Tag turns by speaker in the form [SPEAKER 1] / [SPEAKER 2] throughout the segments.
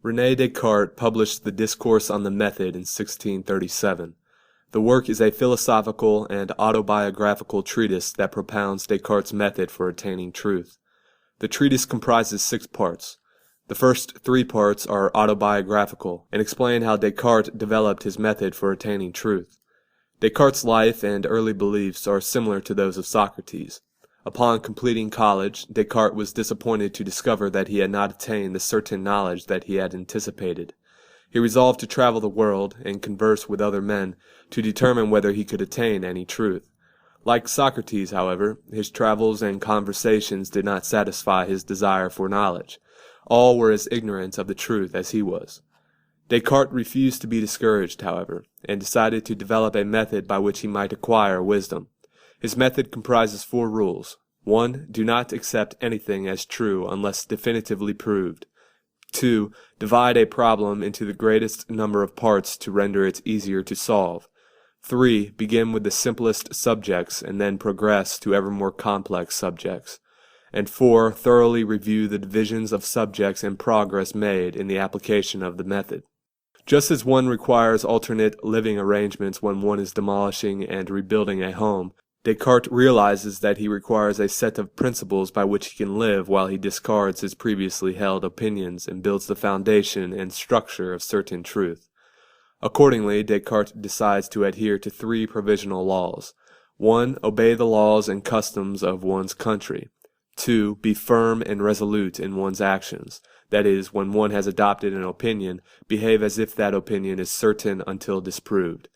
[SPEAKER 1] Rene Descartes published the Discourse on the Method in 1637. The work is a philosophical and autobiographical treatise that propounds Descartes' method for attaining truth. The treatise comprises 6 parts. The first 3 parts are autobiographical and explain how Descartes developed his method for attaining truth. Descartes' life and early beliefs are similar to those of Socrates. Upon completing college, Descartes was disappointed to discover that he had not attained the certain knowledge that he had anticipated. He resolved to travel the world and converse with other men to determine whether he could attain any truth. Like Socrates, however, his travels and conversations did not satisfy his desire for knowledge. All were as ignorant of the truth as he was. Descartes refused to be discouraged, however, and decided to develop a method by which he might acquire wisdom. His method comprises 4 rules. 1. Do not accept anything as true unless definitively proved. 2. Divide a problem into the greatest number of parts to render it easier to solve. 3. Begin with the simplest subjects and then progress to ever more complex subjects. And 4. Thoroughly review the divisions of subjects and progress made in the application of the method. Just as one requires alternate living arrangements when one is demolishing and rebuilding a home, Descartes realizes that he requires a set of principles by which he can live while he discards his previously held opinions and builds the foundation and structure of certain truth. Accordingly, Descartes decides to adhere to 3 provisional laws. 1. Obey the laws and customs of one's country. 2. Be firm and resolute in one's actions. That is, when one has adopted an opinion, behave as if that opinion is certain until disproved.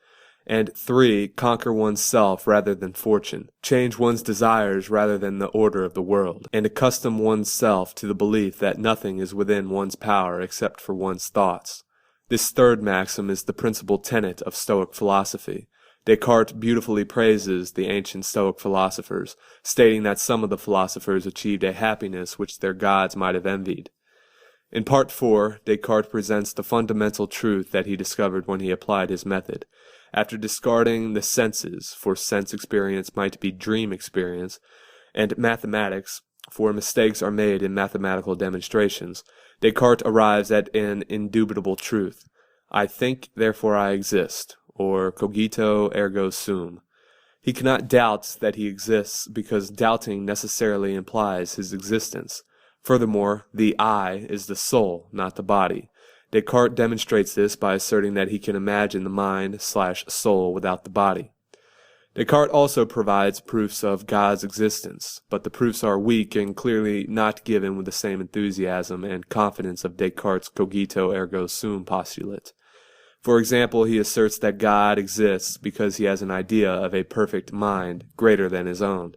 [SPEAKER 1] And 3. Conquer one's self rather than fortune, change one's desires rather than the order of the world, and accustom one's self to the belief that nothing is within one's power except for one's thoughts. This 3rd maxim is the principal tenet of Stoic philosophy. Descartes beautifully praises the ancient Stoic philosophers, stating that some of the philosophers achieved a happiness which their gods might have envied. In Part 4, Descartes presents the fundamental truth that he discovered when he applied his method. After discarding the senses, for sense experience might be dream experience, and mathematics, for mistakes are made in mathematical demonstrations, Descartes arrives at an indubitable truth. I think, therefore I exist, or cogito ergo sum. He cannot doubt that he exists because doubting necessarily implies his existence. Furthermore, the I is the soul, not the body. Descartes demonstrates this by asserting that he can imagine the mind/soul without the body. Descartes also provides proofs of God's existence, but the proofs are weak and clearly not given with the same enthusiasm and confidence of Descartes' cogito ergo sum postulate. For example, he asserts that God exists because he has an idea of a perfect mind greater than his own.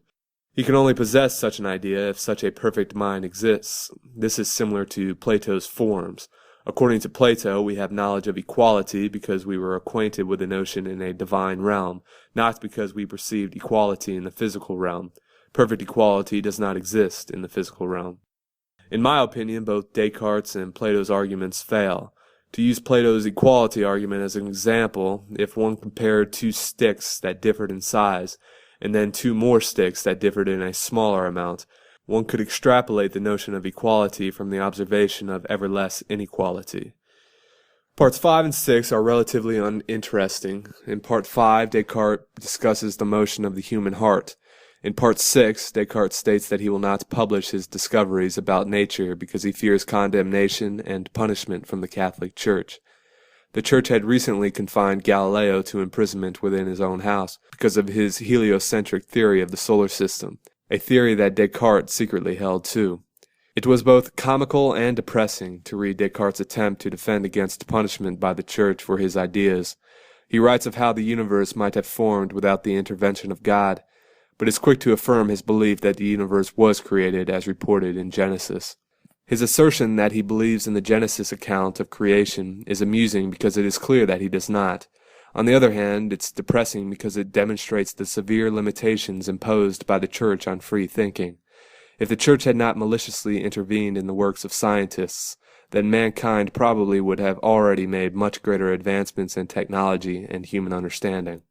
[SPEAKER 1] He can only possess such an idea if such a perfect mind exists. This is similar to Plato's forms. According to Plato, we have knowledge of equality because we were acquainted with the notion in a divine realm, not because we perceived equality in the physical realm. Perfect equality does not exist in the physical realm. In my opinion, both Descartes' and Plato's arguments fail. To use Plato's equality argument as an example, if one compared 2 sticks that differed in size, and then 2 more sticks that differed in a smaller amount, one could extrapolate the notion of equality from the observation of ever less inequality. Parts 5 and 6 are relatively uninteresting. In Part 5, Descartes discusses the motion of the human heart. In Part 6, Descartes states that he will not publish his discoveries about nature because he fears condemnation and punishment from the Catholic Church. The Church had recently confined Galileo to imprisonment within his own house because of his heliocentric theory of the solar system, a theory that Descartes secretly held too. It was both comical and depressing to read Descartes' attempt to defend against punishment by the Church for his ideas. He writes of how the universe might have formed without the intervention of God, but is quick to affirm his belief that the universe was created as reported in Genesis. His assertion that he believes in the Genesis account of creation is amusing because it is clear that he does not. On the other hand, it's depressing because it demonstrates the severe limitations imposed by the Church on free thinking. If the Church had not maliciously intervened in the works of scientists, then mankind probably would have already made much greater advancements in technology and human understanding.